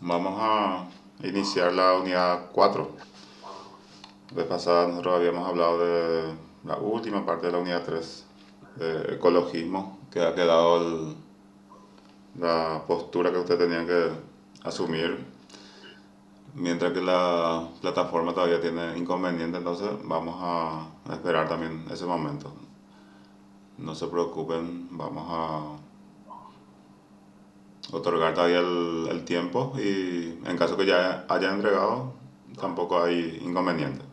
Vamos a iniciar la unidad 4. La vez pasada nosotros habíamos hablado de la última parte de la unidad 3, de ecologismo, que ha quedado la postura que usted tenía que asumir, mientras que la plataforma todavía tiene inconveniente, entonces vamos a esperar también ese momento. No se preocupen, vamos a otorgar todavía el tiempo y en caso que ya haya entregado, tampoco hay inconveniente.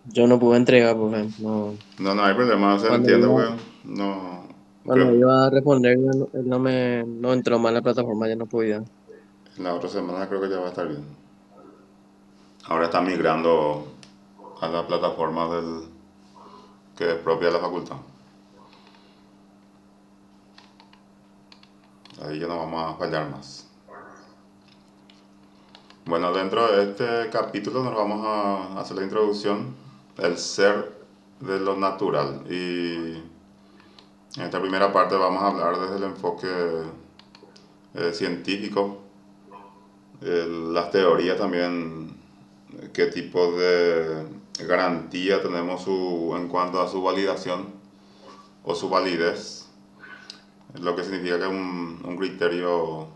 Yo no pude entregar porque no, No, no hay problema, se cuando entiende iba, porque no cuando creo. iba a responder él no entró más en la plataforma, ya no podía. La otra semana creo que ya va a estar bien. Ahora está migrando a la plataforma que es propia de la facultad. Ahí ya no vamos a fallar más. Bueno, dentro de este capítulo nos vamos a hacer la introducción, el ser de lo natural. Y en esta primera parte vamos a hablar desde el enfoque científico, las teorías también, qué tipo de garantía tenemos en cuanto a su validación o su validez, lo que significa que un criterio,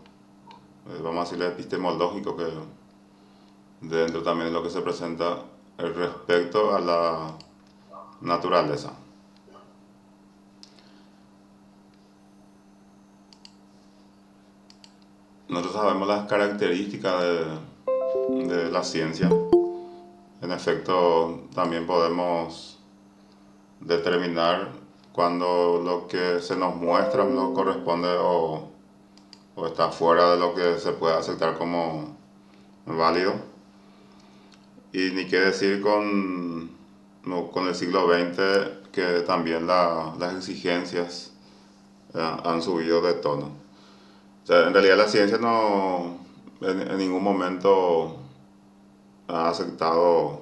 vamos a decirle epistemológico, que dentro también de lo que se presenta respecto a la naturaleza. Nosotros sabemos las características de la ciencia. En efecto, también podemos determinar cuando lo que se nos muestra no corresponde o está fuera de lo que se puede aceptar como válido. Y ni qué decir con el siglo XX, que también las exigencias han subido de tono. O sea, en realidad la ciencia no en ningún momento ha aceptado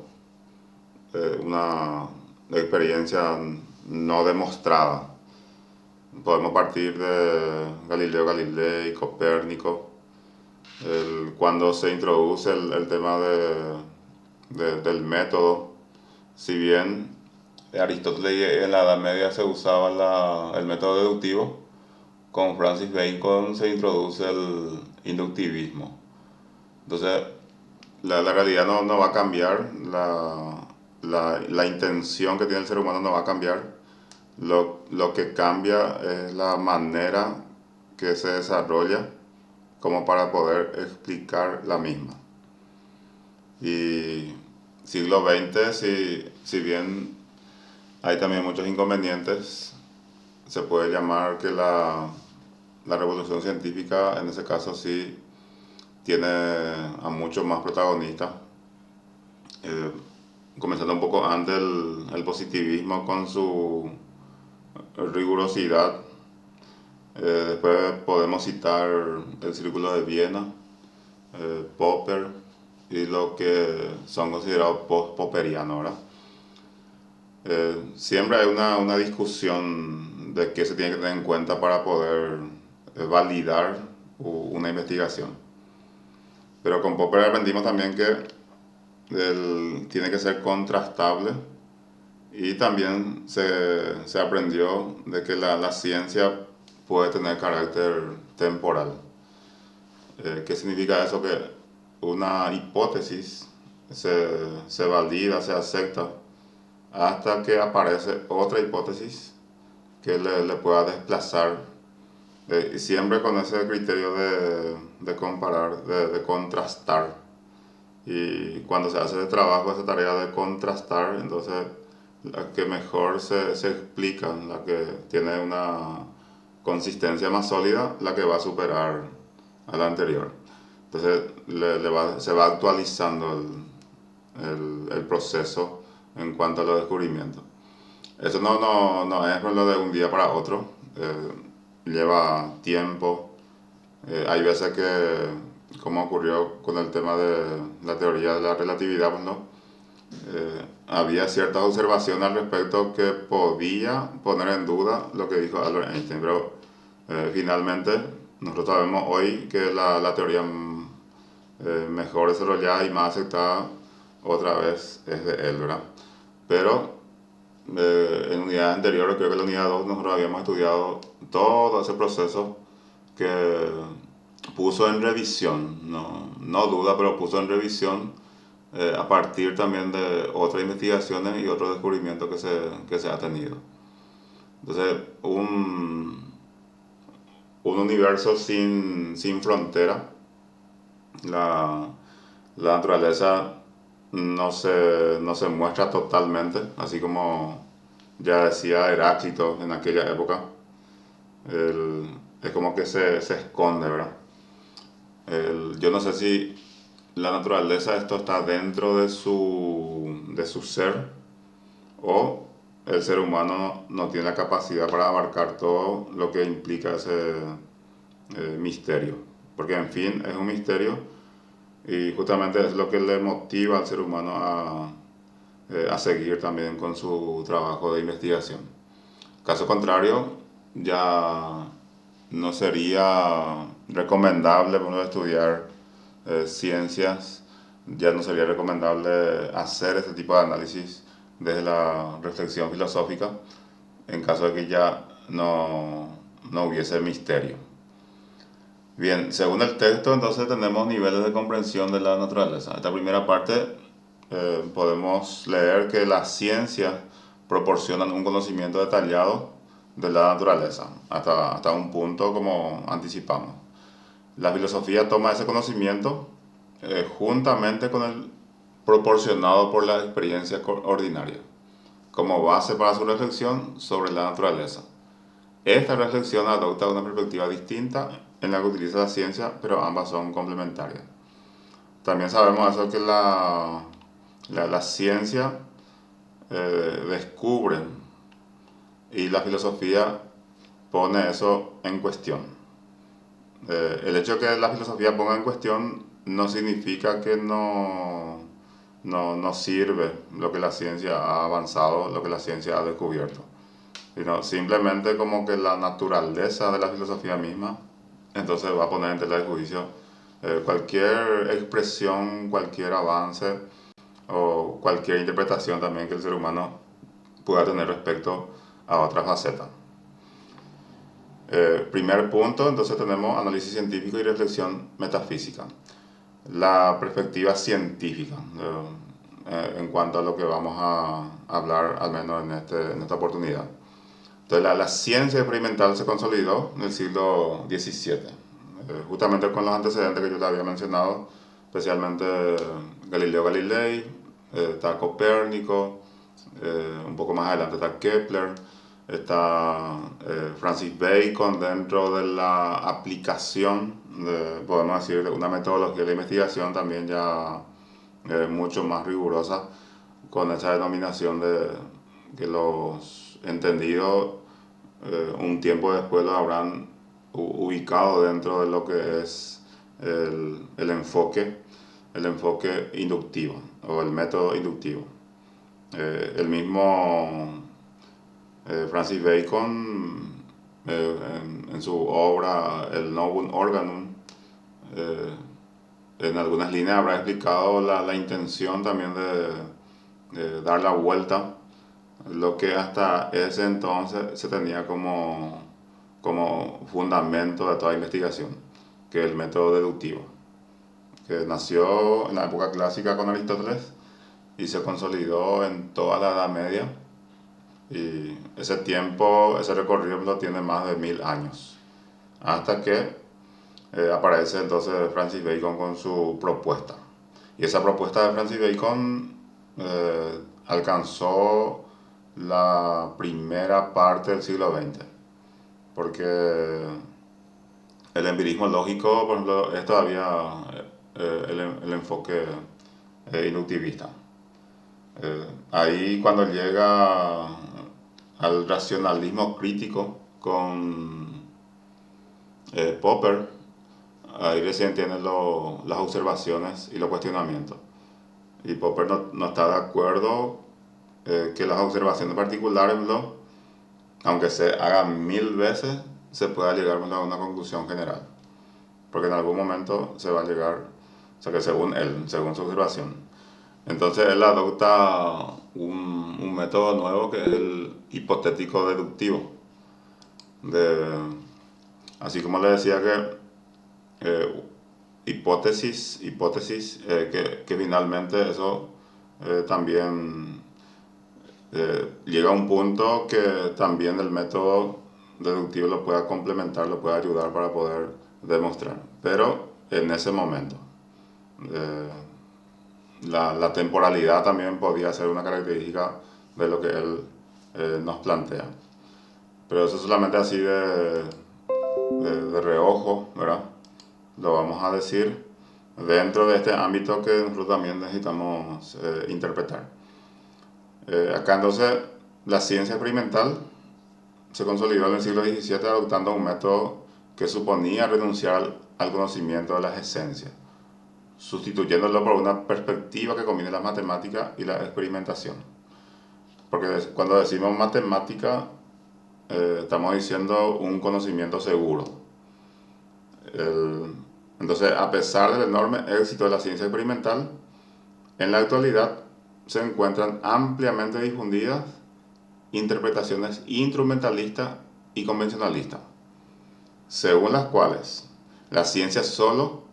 una experiencia no demostrada. Podemos partir de Galileo Galilei, Copérnico, cuando se introduce el tema del método. Si bien Aristóteles en la Edad Media se usaba el método deductivo, con Francis Bacon se introduce el inductivismo. Entonces, la realidad no va a cambiar, la intención que tiene el ser humano no va a cambiar. Lo que cambia es la manera que se desarrolla como para poder explicar la misma. Y siglo XX, si bien hay también muchos inconvenientes, se puede llamar que la revolución científica en ese caso sí tiene a muchos más protagonistas. Eh, Comenzando un poco antes el positivismo con su rigurosidad. Después podemos citar el Círculo de Viena, Popper y lo que son considerados post-popperianos, ¿verdad? Siempre hay una discusión de qué se tiene que tener en cuenta para poder validar una investigación. Pero con Popper aprendimos también que tiene que ser contrastable y también se aprendió de que la ciencia puede tener carácter temporal. ¿Qué significa eso? Que una hipótesis se valida, se acepta, hasta que aparece otra hipótesis que le pueda desplazar. Y siempre con ese criterio de comparar, de contrastar. Y cuando se hace el trabajo, esa tarea de contrastar, entonces la que mejor se explica, la que tiene una consistencia más sólida, la que va a superar a la anterior. Entonces se va actualizando el proceso en cuanto a los descubrimientos. Eso no es lo de un día para otro, lleva tiempo. Hay veces que, como ocurrió con el tema de la teoría de la relatividad, pues, ¿no? Había ciertas observaciones al respecto que podía poner en duda lo que dijo Albert Einstein, pero Finalmente, nosotros sabemos hoy que la teoría mejor desarrollada y más aceptada otra vez es de él, ¿verdad? Pero en unidades anteriores, creo que en la unidad 2 nosotros habíamos estudiado todo ese proceso que puso en revisión, no duda, pero puso en revisión a partir también de otras investigaciones y otros descubrimientos que se ha tenido. Entonces, un universo sin frontera, la, la naturaleza no se muestra totalmente, así como ya decía Heráclito en aquella época, es como que se esconde, ¿verdad? Yo no sé si la naturaleza esto está dentro de su ser o el ser humano no tiene la capacidad para abarcar todo lo que implica ese misterio. Porque en fin, es un misterio y justamente es lo que le motiva al ser humano a seguir también con su trabajo de investigación. Caso contrario, ya no sería recomendable bueno, estudiar ciencias, ya no sería recomendable hacer este tipo de análisis desde la reflexión filosófica en caso de que ya no hubiese misterio. Bien, según el texto, entonces tenemos niveles de comprensión de la naturaleza. Esta primera parte podemos leer que las ciencias proporcionan un conocimiento detallado de la naturaleza, hasta un punto como anticipamos. La filosofía toma ese conocimiento juntamente con el proporcionado por la experiencia ordinaria, como base para su reflexión sobre la naturaleza. Esta reflexión adopta una perspectiva distinta en la que utiliza la ciencia, pero ambas son complementarias. También sabemos eso que la ciencia descubre y la filosofía pone eso en cuestión. El hecho de que la filosofía ponga en cuestión no significa que no sirve lo que la ciencia ha avanzado, lo que la ciencia ha descubierto, sino simplemente como que la naturaleza de la filosofía misma, entonces va a poner en tela de juicio cualquier expresión, cualquier avance o cualquier interpretación también que el ser humano pueda tener respecto a otras facetas. Primer punto, entonces tenemos análisis científico y reflexión metafísica. La perspectiva científica, en cuanto a lo que vamos a hablar, al menos en esta oportunidad. Entonces, la ciencia experimental se consolidó en el siglo XVII, justamente con los antecedentes que yo le había mencionado, especialmente Galileo Galilei, está Copérnico, un poco más adelante está Kepler, está Francis Bacon dentro de la aplicación, podemos decir, de una metodología de investigación también ya mucho más rigurosa, con esa denominación de que los entendidos un tiempo después lo habrán ubicado dentro de lo que es el enfoque inductivo o el método inductivo. El mismo Francis Bacon en su obra El Novum Organum en algunas líneas habrá explicado la intención también de dar la vuelta lo que hasta ese entonces se tenía como fundamento de toda investigación, que es el método deductivo, que nació en la época clásica con Aristóteles y se consolidó en toda la Edad Media. Y ese tiempo, ese recorrido tiene más de 1000 años, hasta que aparece entonces Francis Bacon con su propuesta. Y esa propuesta de Francis Bacon alcanzó la primera parte del siglo XX, porque el empirismo lógico, por ejemplo, es todavía el enfoque inductivista. Ahí cuando llega al racionalismo crítico con Popper, ahí recién tiene las observaciones y los cuestionamientos. Y Popper no está de acuerdo que las observaciones particulares, aunque se hagan 1000 veces, se pueda llegar a una conclusión general. Porque en algún momento se va a llegar, o sea que según él, según su observación. Entonces él adopta un método nuevo que es el hipotético deductivo. De, así como le decía que hipótesis que finalmente eso también llega a un punto que también el método deductivo lo pueda complementar, lo pueda ayudar para poder demostrar. Pero en ese momento, eh, la temporalidad también podía ser una característica de lo que él nos plantea. Pero eso solamente así de reojo, ¿verdad? Lo vamos a decir dentro de este ámbito que nosotros también necesitamos interpretar. Acá entonces la ciencia experimental se consolidó en el siglo XVII adoptando un método que suponía renunciar al conocimiento de las esencias, sustituyéndolo por una perspectiva que combine la matemática y la experimentación. Porque cuando decimos matemática, estamos diciendo un conocimiento seguro. Entonces, a pesar del enorme éxito de la ciencia experimental, en la actualidad se encuentran ampliamente difundidas interpretaciones instrumentalistas y convencionalistas, según las cuales la ciencia solo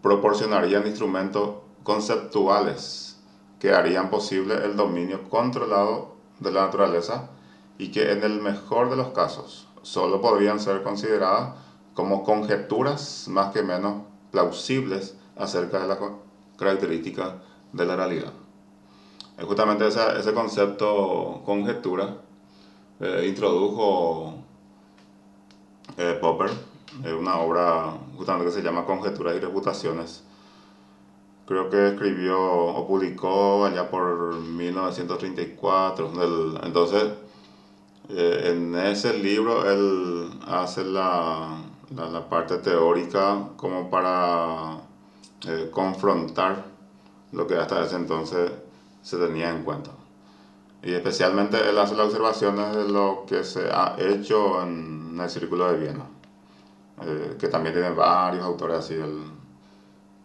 proporcionaría instrumentos conceptuales que harían posible el dominio controlado de la naturaleza y que en el mejor de los casos solo podrían ser consideradas como conjeturas más que menos plausibles acerca de las características de la realidad. Justamente ese concepto conjetura introdujo Popper, una obra justamente que se llama Conjeturas y Refutaciones. Creo que escribió o publicó allá por 1934. Entonces, en ese libro él hace la parte teórica como para confrontar lo que hasta ese entonces se tenía en cuenta. Y especialmente él hace las observaciones de lo que se ha hecho en el Círculo de Viena, que también tiene varios autores así.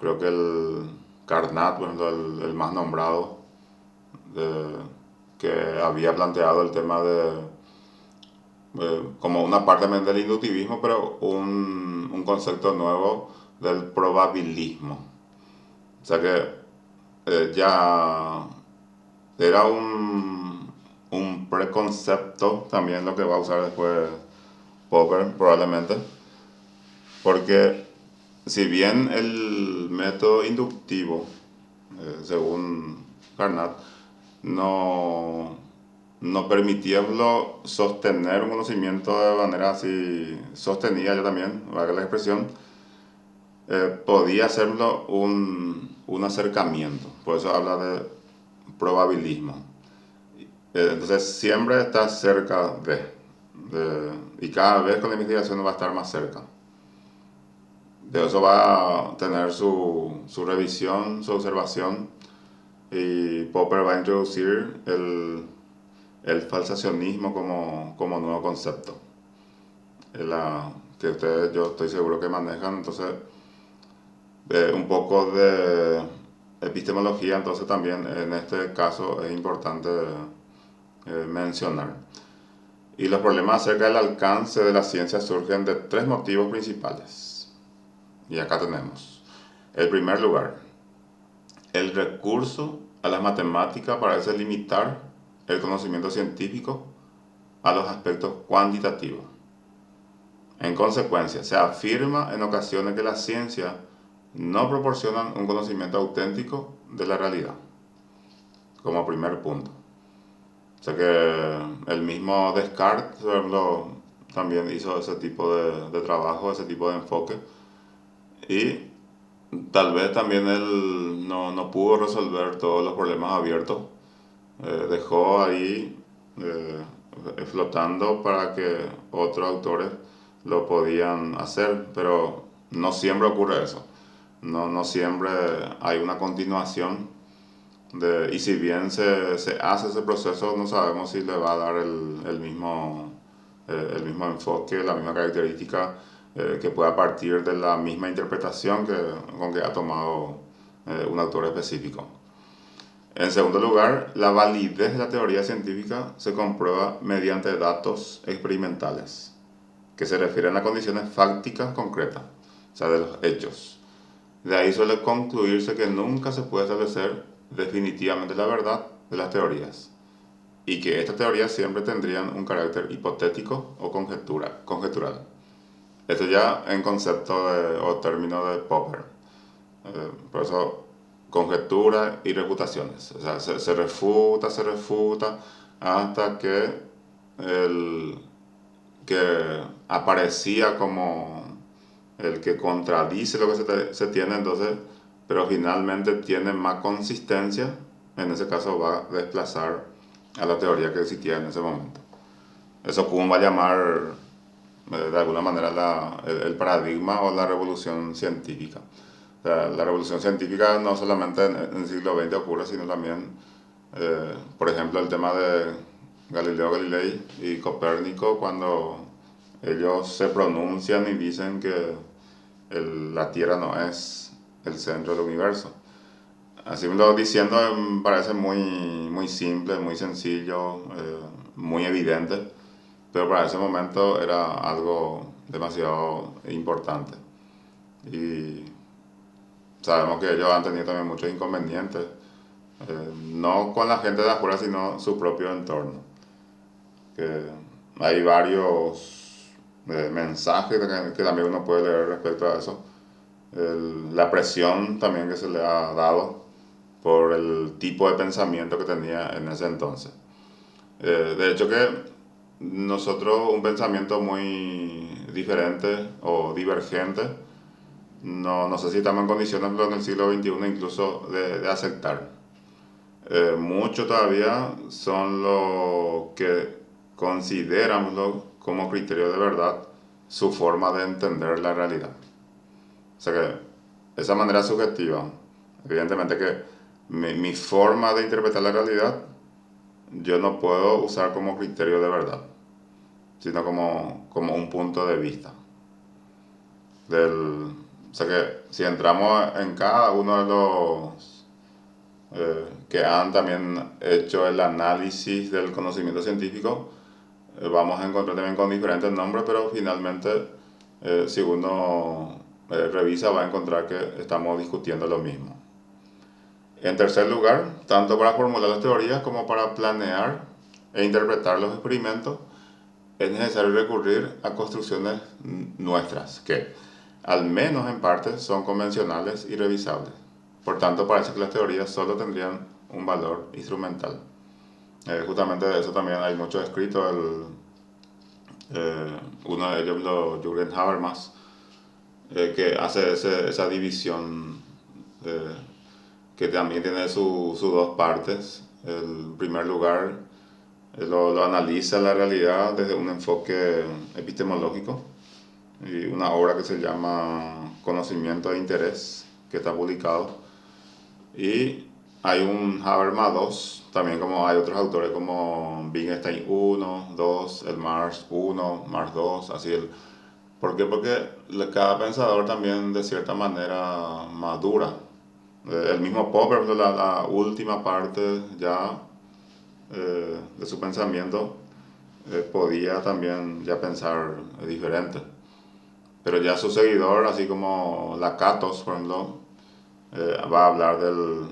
Creo que el Carnat, por ejemplo, el más nombrado, que había planteado el tema como una parte también del inductivismo, pero un concepto nuevo del probabilismo. O sea que ya era un preconcepto también lo que va a usar después Popper probablemente, porque si bien el método inductivo, según Carnot, no, no permitía sostener un conocimiento de manera así sostenida, ya también, valga la expresión, podía hacerlo un acercamiento, por eso habla de probabilismo. Entonces siempre está cerca y cada vez con la investigación va a estar más cerca. De eso va a tener su revisión, su observación, y Popper va a introducir el falsacionismo como nuevo concepto. Que ustedes yo estoy seguro que manejan, entonces un poco de epistemología, entonces también en este caso es importante mencionar. Y los problemas acerca del alcance de la ciencia surgen de tres motivos principales. Y acá tenemos. En primer lugar, el recurso a las matemáticas parece limitar el conocimiento científico a los aspectos cuantitativos. En consecuencia, se afirma en ocasiones que las ciencias no proporcionan un conocimiento auténtico de la realidad, como primer punto. O sea que el mismo Descartes, por ejemplo, también hizo ese tipo de trabajo, ese tipo de enfoque. Y tal vez también él no pudo resolver todos los problemas abiertos. Dejó ahí flotando para que otros autores lo podían hacer, pero no siempre ocurre eso. No siempre hay una continuación y si bien se hace ese proceso, no sabemos si le va a dar el mismo el mismo enfoque, la misma característica que pueda partir de la misma interpretación con que ha tomado un autor específico. En segundo lugar, la validez de la teoría científica se comprueba mediante datos experimentales, que se refieren a condiciones fácticas concretas, o sea, de los hechos. De ahí suele concluirse que nunca se puede establecer definitivamente la verdad de las teorías, y que estas teorías siempre tendrían un carácter hipotético o conjetural. Esto ya en concepto o término de Popper. Por eso, conjeturas y refutaciones. O sea, se refuta, hasta el que aparecía como el que contradice lo que se tiene, entonces, pero finalmente tiene más consistencia, en ese caso va a desplazar a la teoría que existía en ese momento. Eso Kuhn va a llamar de alguna manera el paradigma o la revolución científica. O sea, la revolución científica no solamente en el siglo XX ocurre, sino también, por ejemplo, el tema de Galileo Galilei y Copérnico, cuando ellos se pronuncian y dicen que la Tierra no es el centro del universo. Así lo diciendo parece muy simple, muy sencillo, muy evidente, pero para ese momento era algo demasiado importante. Y sabemos que ellos han tenido también muchos inconvenientes, no con la gente de afuera, sino su propio entorno. Que hay varios mensajes que también uno puede leer respecto a eso. La presión también que se le ha dado por el tipo de pensamiento que tenía en ese entonces. De hecho que nosotros un pensamiento muy diferente o divergente, no sé si estamos en condiciones en el siglo XXI incluso de aceptar. Muchos todavía son los que consideran como criterio de verdad su forma de entender la realidad. O sea que esa manera subjetiva, evidentemente que mi forma de interpretar la realidad, yo no puedo usar como criterio de verdad, sino como un punto de vista. O sea que si entramos en cada uno de los que han también hecho el análisis del conocimiento científico, vamos a encontrar también con diferentes nombres, pero finalmente si uno revisa va a encontrar que estamos discutiendo lo mismo. En tercer lugar, tanto para formular las teorías como para planear e interpretar los experimentos, es necesario recurrir a construcciones nuestras, que, al menos en parte, son convencionales y revisables. Por tanto, parece que las teorías solo tendrían un valor instrumental. Justamente de eso también hay mucho escrito. Uno de ellos, Jürgen Habermas, que hace esa división que también tiene sus dos partes. En primer lugar, lo analiza la realidad desde un enfoque epistemológico, y una obra que se llama Conocimiento de Interés, que está publicado. Y hay un Habermas 2, también como hay otros autores como Wittgenstein 1, 2, el Marx 1, Marx 2, así ¿por qué? Porque cada pensador también de cierta manera madura. El mismo Popper, la última parte ya de su pensamiento, podía también ya pensar diferente. Pero ya su seguidor, así como Lakatos, por ejemplo, va a hablar del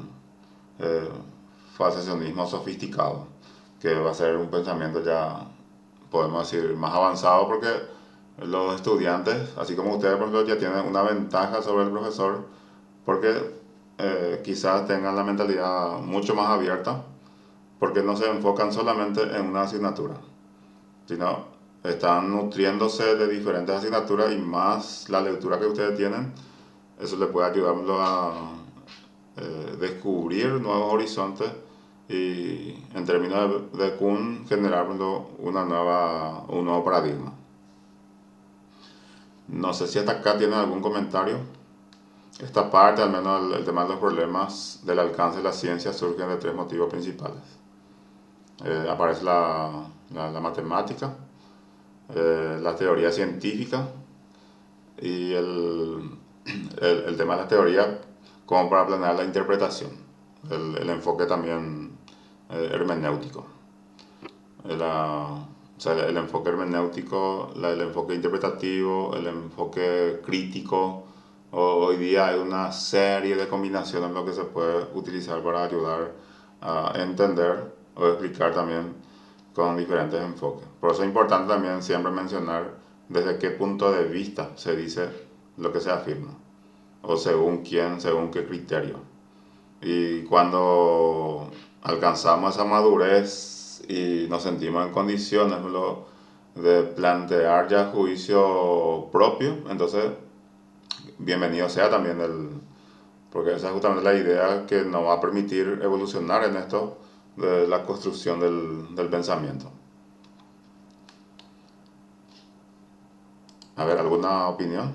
falsacionismo sofisticado, que va a ser un pensamiento ya, podemos decir, más avanzado, porque los estudiantes, así como ustedes, por ejemplo, ya tienen una ventaja sobre el profesor, porque quizás tengan la mentalidad mucho más abierta, porque no se enfocan solamente en una asignatura, sino están nutriéndose de diferentes asignaturas, y más la lectura que ustedes tienen, eso les puede ayudarlos a descubrir nuevos horizontes, y en términos de Kuhn generar un nuevo paradigma. No sé si hasta acá tienen algún comentario. Esta parte, al menos el tema de los problemas del alcance de la ciencia, surgen de tres motivos principales. Aparece la matemática, la teoría científica y el tema de la teoría como para planear la interpretación, el enfoque también hermenéutico. O sea, el enfoque hermenéutico, el enfoque interpretativo, el enfoque crítico. Hoy día hay una serie de combinaciones en lo que se puede utilizar para ayudar a entender o explicar también con diferentes enfoques. Por eso es importante también siempre mencionar desde qué punto de vista se dice lo que se afirma, o según quién, según qué criterio. Y cuando alcanzamos esa madurez y nos sentimos en condiciones de plantear ya juicio propio, entonces bienvenido sea también porque esa es justamente la idea que nos va a permitir evolucionar en esto de la construcción del pensamiento. A ver, ¿alguna opinión?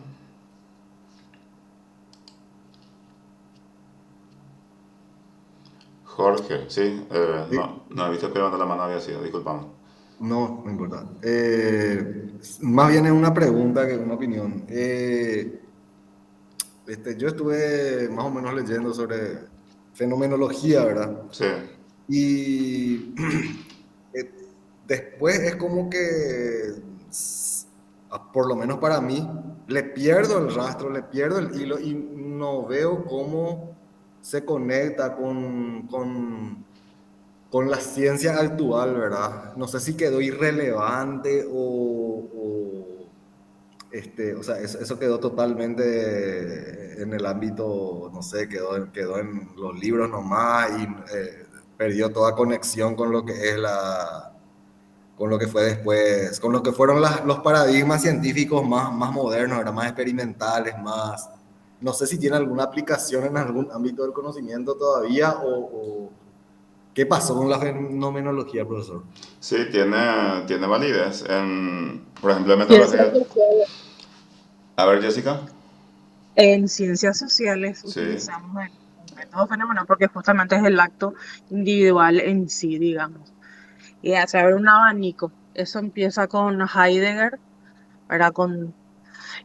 Jorge, sí, Sí, no he visto que levantó la mano había sido, disculpame. no, no importa. Más bien es una pregunta que una opinión. Yo estuve más o menos leyendo sobre fenomenología, ¿verdad? Sí, Y eh, después es como que, por lo menos para mí, le pierdo el rastro, le pierdo el hilo y no veo cómo se conecta con la ciencia actual, ¿verdad? No sé si quedó irrelevante o sea, eso quedó totalmente en el ámbito, no sé, quedó en los libros nomás y perdió toda conexión con lo que es con lo que fue después, con lo que fueron los paradigmas científicos más modernos, ¿verdad? Más experimentales, más... No sé si tiene alguna aplicación en algún ámbito del conocimiento todavía ¿qué pasó con la fenomenología, profesor? sí, tiene validez. Por ejemplo, en Ciencias metodología. sociales. A ver, Jessica. En ciencias sociales Sí, utilizamos el método fenomenal porque justamente es el acto individual en sí, digamos. Y hace ver un abanico. Eso empieza con Heidegger, ¿verdad?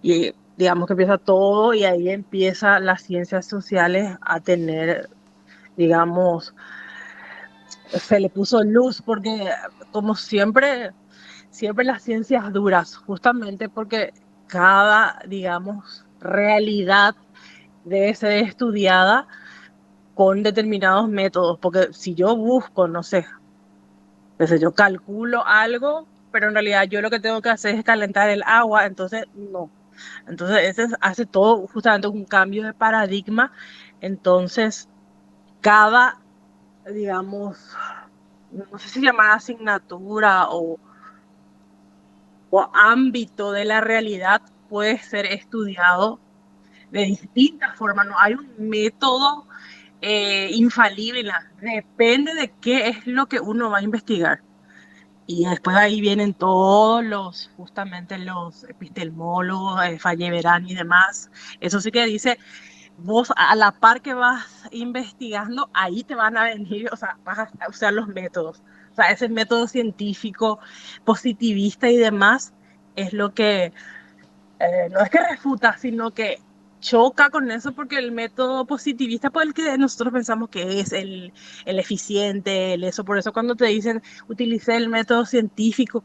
Y digamos que empieza todo y ahí empieza las ciencias sociales a tener, digamos, se le puso luz porque como siempre las ciencias duras, justamente porque cada, digamos, realidad debe ser estudiada con determinados métodos, porque si yo busco, no sé, entonces yo calculo algo, pero en realidad yo lo que tengo que hacer es calentar el agua, entonces no. Entonces hace todo justamente un cambio de paradigma, entonces cada, digamos, no sé si llamar asignatura o ámbito de la realidad puede ser estudiado de distintas formas, no hay un método infalible, depende de qué es lo que uno va a investigar. Y después ahí vienen todos justamente los epistemólogos, Falleverán y demás. Eso sí que dice, vos a la par que vas investigando, ahí te van a venir, o sea, vas a usar los métodos. O sea, ese método científico, positivista y demás, es lo que no es que refuta, sino que choca con eso porque el método positivista por el que nosotros pensamos que es el eficiente, el eso, por eso cuando te dicen utilicé el método científico,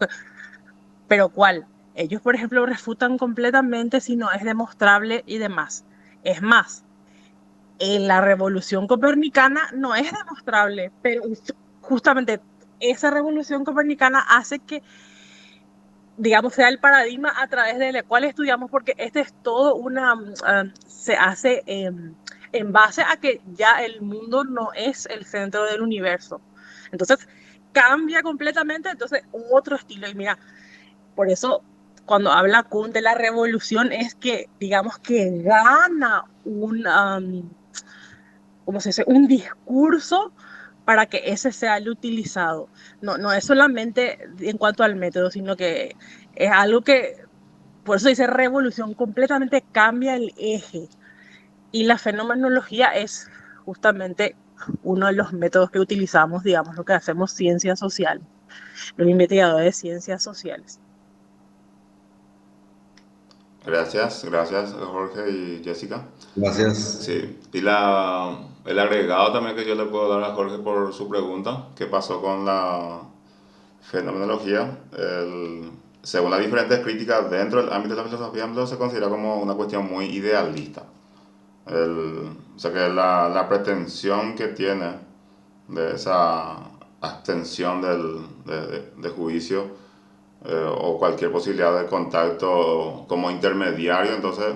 pero ¿cuál? Ellos, por ejemplo, refutan completamente si no es demostrable y demás. Es más, en la revolución copernicana no es demostrable, pero justamente esa revolución copernicana hace que digamos, sea el paradigma a través del cual estudiamos, porque este es todo se hace en base a que ya el mundo no es el centro del universo. Entonces, cambia completamente, entonces, otro estilo. Y mira, por eso, cuando habla Kuhn de la revolución, es que, digamos, que gana ¿cómo se dice? Un discurso para que ese sea el utilizado. No, no es solamente en cuanto al método, sino que es algo que, por eso dice revolución, completamente cambia el eje. Y la fenomenología es justamente uno de los métodos que utilizamos, digamos, lo que hacemos ciencias sociales, los investigadores de ciencias sociales. Gracias Jorge y Jessica. Gracias. Sí, y el agregado también que yo le puedo dar a Jorge por su pregunta, ¿qué pasó con la fenomenología? Según las diferentes críticas dentro del ámbito de la filosofía, se considera como una cuestión muy idealista. O sea que la pretensión que tiene de esa abstención de juicio o cualquier posibilidad de contacto como intermediario, entonces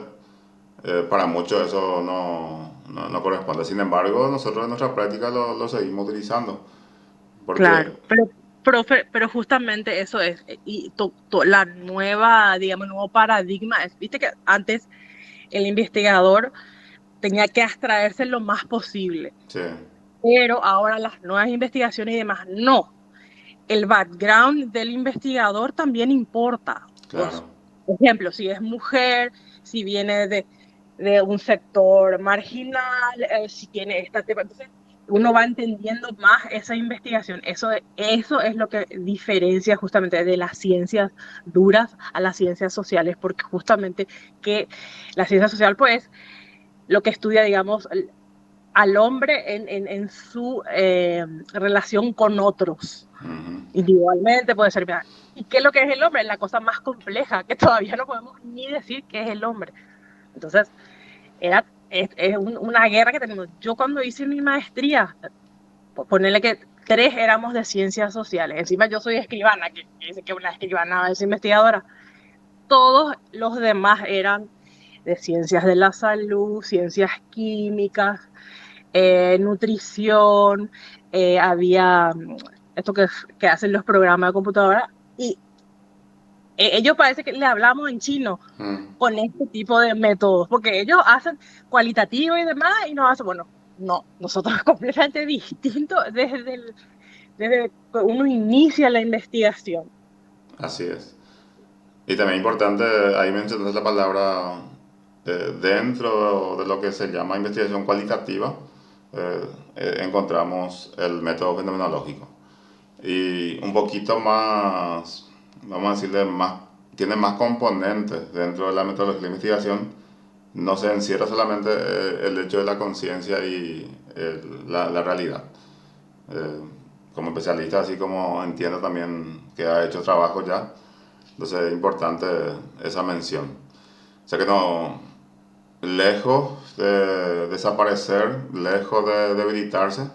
para muchos eso no corresponde. Sin embargo, nosotros en nuestra práctica lo seguimos utilizando, porque, Claro, pero, profe, pero justamente eso es, y la nueva, digamos, nuevo paradigma es, viste que antes el investigador tenía que abstraerse lo más posible, sí, pero ahora las nuevas investigaciones y demás, no. El background del investigador también importa. claro, Por ejemplo, si es mujer, si viene de un sector marginal, si tiene esta tema. Entonces, uno va entendiendo más esa investigación. Eso es lo que diferencia justamente de las ciencias duras a las ciencias sociales, porque justamente que la ciencia social, pues, lo que estudia, digamos, al hombre en su relación con otros ujú, individualmente, puede ser. Mira, ¿y qué es lo que es el hombre? Es la cosa más compleja que todavía no podemos ni decir qué es el hombre. Entonces, una guerra que tenemos. Yo cuando hice mi maestría, ponerle que 3 éramos de ciencias sociales. Encima yo soy escribana, que dice que una escribana es investigadora. Todos los demás eran de ciencias de la salud, ciencias químicas, nutrición, había esto que hacen los programas de computadora, y ellos parece que le hablamos en chino mm, con este tipo de métodos, porque ellos hacen cualitativo y demás, y nos hacen, bueno, no, nosotros completamente distinto desde que uno inicia la investigación. así es. Y también importante, ahí mencionaste la palabra dentro de lo que se llama investigación cualitativa, encontramos el método fenomenológico. Y un poquito más, vamos a decirle, tiene más componentes dentro de la metodología de investigación. No se encierra solamente el hecho de la conciencia y la realidad. Eh, como especialista, así como entiendo también que ha hecho trabajo ya, entonces es importante esa mención. O sea que no, lejos de desaparecer, lejos de debilitarse,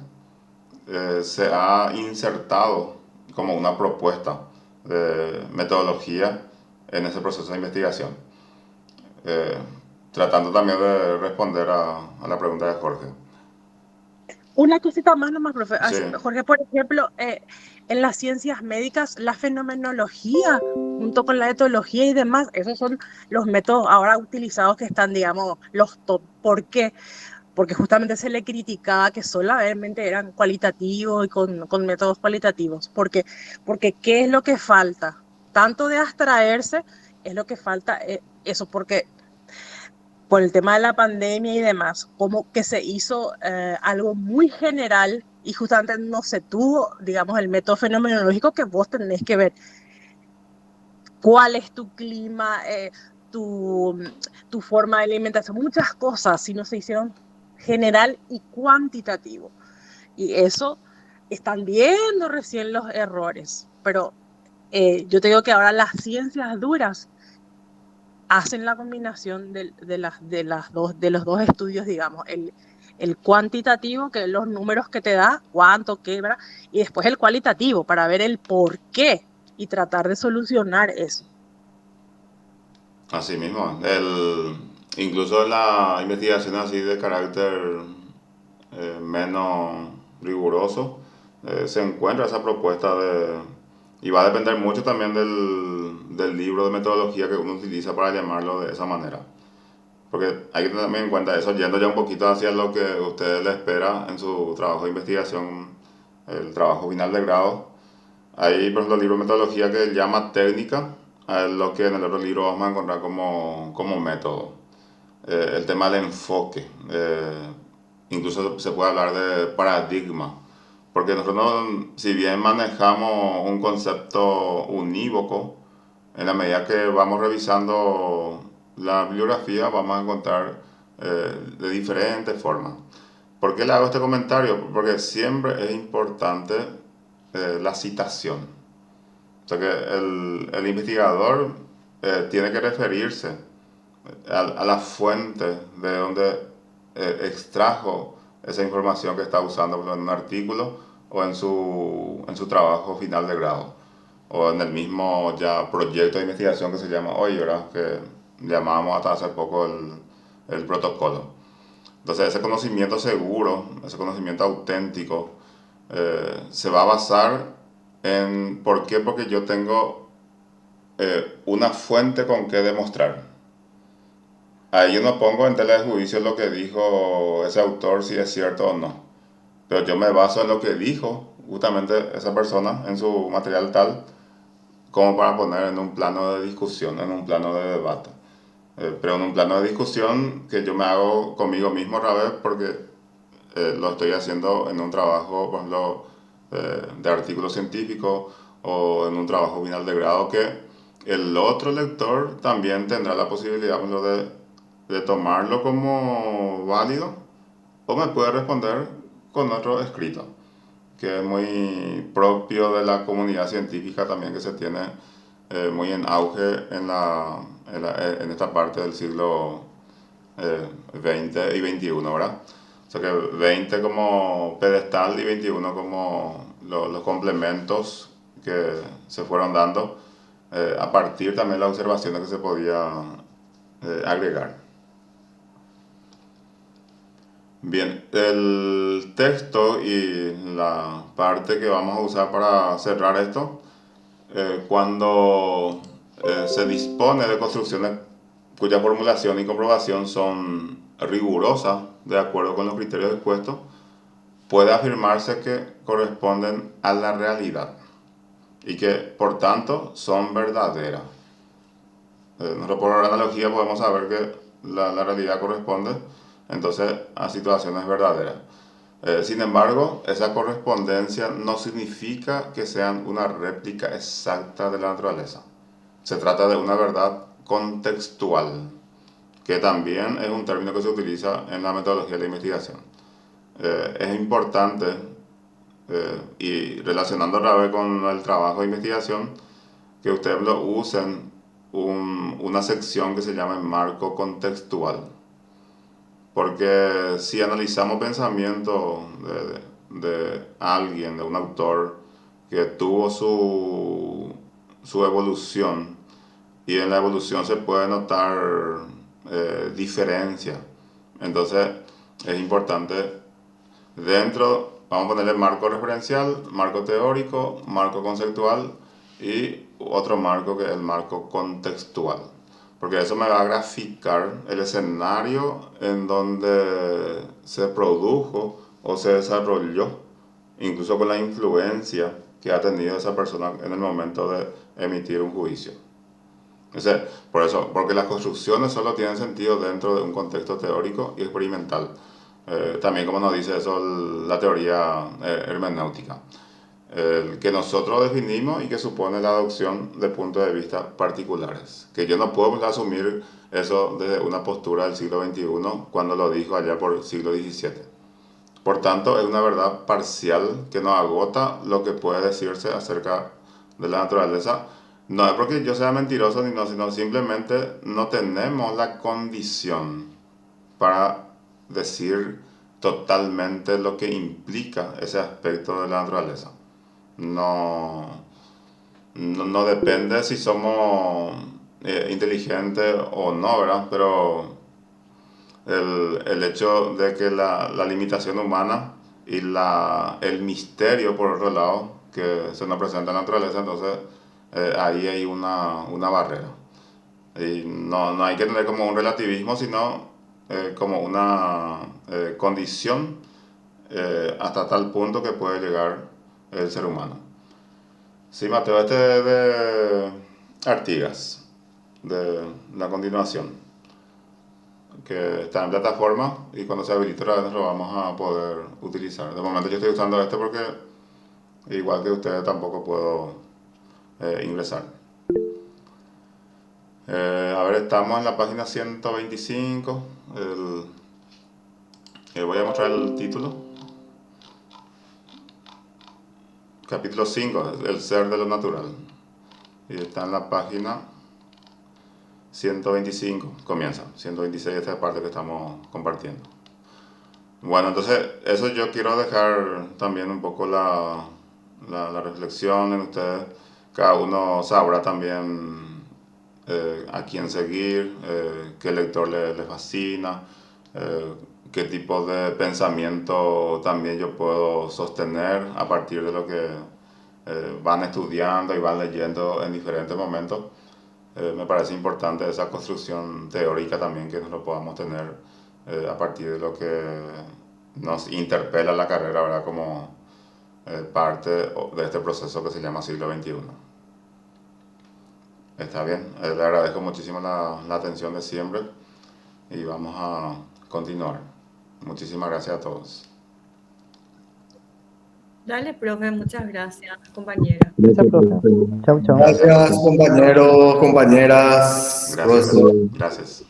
se ha insertado como una propuesta de metodología en ese proceso de investigación, eh, tratando también de responder a la pregunta de Jorge. Una cosita más nomás, profe. Sí, Jorge, por ejemplo, en las ciencias médicas, la fenomenología, junto con la etología y demás, esos son los métodos ahora utilizados que están, digamos, los top. ¿Por qué? Porque justamente se le criticaba que solamente eran cualitativos y con métodos cualitativos. Porque ¿qué es lo que falta? Tanto de abstraerse es lo que falta, eso, porque por el tema de la pandemia y demás, como que se hizo algo muy general y justamente no se tuvo, digamos, el método fenomenológico que vos tenés que ver cuál es tu clima, tu, tu forma de alimentación, muchas cosas, si no se hicieron general y cuantitativo. Y eso están viendo recién los errores, pero yo te digo que ahora las ciencias duras hacen la combinación de los dos estudios, digamos, el cuantitativo, que es los números que te da, cuánto, qué, ¿verdad? Y después el cualitativo, para ver el por qué y tratar de solucionar eso. así mismo. Incluso la investigación así de carácter menos riguroso, se encuentra esa propuesta y va a depender mucho también del libro de metodología que uno utiliza para llamarlo de esa manera. Porque hay que tener también en cuenta eso, yendo ya un poquito hacia lo que a ustedes les espera en su trabajo de investigación, el trabajo final de grado. Hay, por ejemplo, el libro de metodología que llama técnica, a lo que en el otro libro vamos a encontrar como método. El tema del enfoque, incluso se puede hablar de paradigma, porque nosotros, si bien manejamos un concepto unívoco, en la medida que vamos revisando la bibliografía vamos a encontrar de diferentes formas. ¿Por qué le hago este comentario? Porque siempre es importante la citación. O sea que el investigador tiene que referirse a la fuente de donde extrajo esa información que está usando en un artículo o en su trabajo final de grado o en el mismo ya proyecto de investigación que se llama hoy, ¿verdad? Que llamábamos hasta hace poco el protocolo. Entonces ese conocimiento seguro, ese conocimiento auténtico, se va a basar en, ¿por qué? Porque yo tengo una fuente con que demostrar. Ahí yo no pongo en tela de juicio lo que dijo ese autor, si es cierto o no. Pero yo me baso en lo que dijo justamente esa persona en su material tal, como para poner en un plano de discusión, en un plano de debate. Pero en un plano de discusión que yo me hago conmigo mismo otra vez porque lo estoy haciendo en un trabajo, por ejemplo, de artículo científico o en un trabajo final de grado que el otro lector también tendrá la posibilidad, por ejemplo, de tomarlo como válido o me puede responder con otro escrito, que es muy propio de la comunidad científica también que se tiene muy en auge en esta parte del siglo XX y XXI, ¿verdad? O sea que 20 como pedestal y 21 como los complementos que se fueron dando a partir también de las observaciones que se podía agregar. Bien, el texto y la parte que vamos a usar para cerrar esto, cuando se dispone de construcciones cuya formulación y comprobación son rigurosas de acuerdo con los criterios expuestos, puede afirmarse que corresponden a la realidad y que por tanto son verdaderas. Nosotros por analogía podemos saber que la realidad corresponde entonces a situaciones verdaderas. Sin embargo, esa correspondencia no significa que sean una réplica exacta de la naturaleza. Se trata de una verdad contextual, que también es un término que se utiliza en la metodología de la investigación. Es importante, y relacionando otra vez con el trabajo de investigación, que ustedes lo usen una sección que se llama marco contextual. Porque si analizamos pensamiento de alguien, de un autor que tuvo su evolución, y en la evolución se puede notar diferencia. Entonces es importante dentro, vamos a ponerle marco referencial, marco teórico, marco conceptual y otro marco que es el marco contextual. Porque eso me va a graficar el escenario en donde se produjo o se desarrolló, incluso con la influencia que ha tenido esa persona en el momento de emitir un juicio. Entonces, por eso, porque las construcciones solo tienen sentido dentro de un contexto teórico y experimental. También como nos dice eso la teoría hermenéutica. Que nosotros definimos y que supone la adopción de puntos de vista particulares. Que yo no puedo asumir eso desde una postura del siglo XXI cuando lo dijo allá por el siglo XVII. Por tanto, es una verdad parcial que nos agota lo que puede decirse acerca de la naturaleza. No es porque yo sea mentiroso, sino simplemente no tenemos la condición para decir totalmente lo que implica ese aspecto de la naturaleza. No depende si somos inteligentes o no, ¿verdad? Pero el hecho de que la limitación humana y el misterio, por otro lado, que se nos presenta en la naturaleza, entonces ahí hay una barrera. Y no hay que tener como un relativismo, sino como una condición hasta tal punto que puede llegar el ser humano. Sí, Mateo, este es de Artigas, de la continuación, que está en plataforma y cuando se habilite otra vez lo vamos a poder utilizar. De momento yo estoy usando este porque igual que ustedes tampoco puedo ingresar. A ver, estamos en la página 125. Voy a mostrar el título. Capítulo 5, el ser de lo natural. Y está en la página 125, comienza. 126, esta parte que estamos compartiendo. Bueno, entonces, eso yo quiero dejar también un poco la reflexión en ustedes. Cada uno sabrá también a quién seguir, qué lector le fascina, qué tipo de pensamiento también yo puedo sostener a partir de lo que van estudiando y van leyendo en diferentes momentos. Me parece importante esa construcción teórica también que nos lo podamos tener a partir de lo que nos interpela la carrera, ¿verdad? Como parte de este proceso que se llama siglo XXI. Está bien, le agradezco muchísimo la atención de siempre y vamos a continuar. Muchísimas gracias a todos. Dale, profe, muchas gracias, compañera. Gracias, profe. Chau, chau. Gracias, compañeros, compañeras, Gracias, profesor. gracias.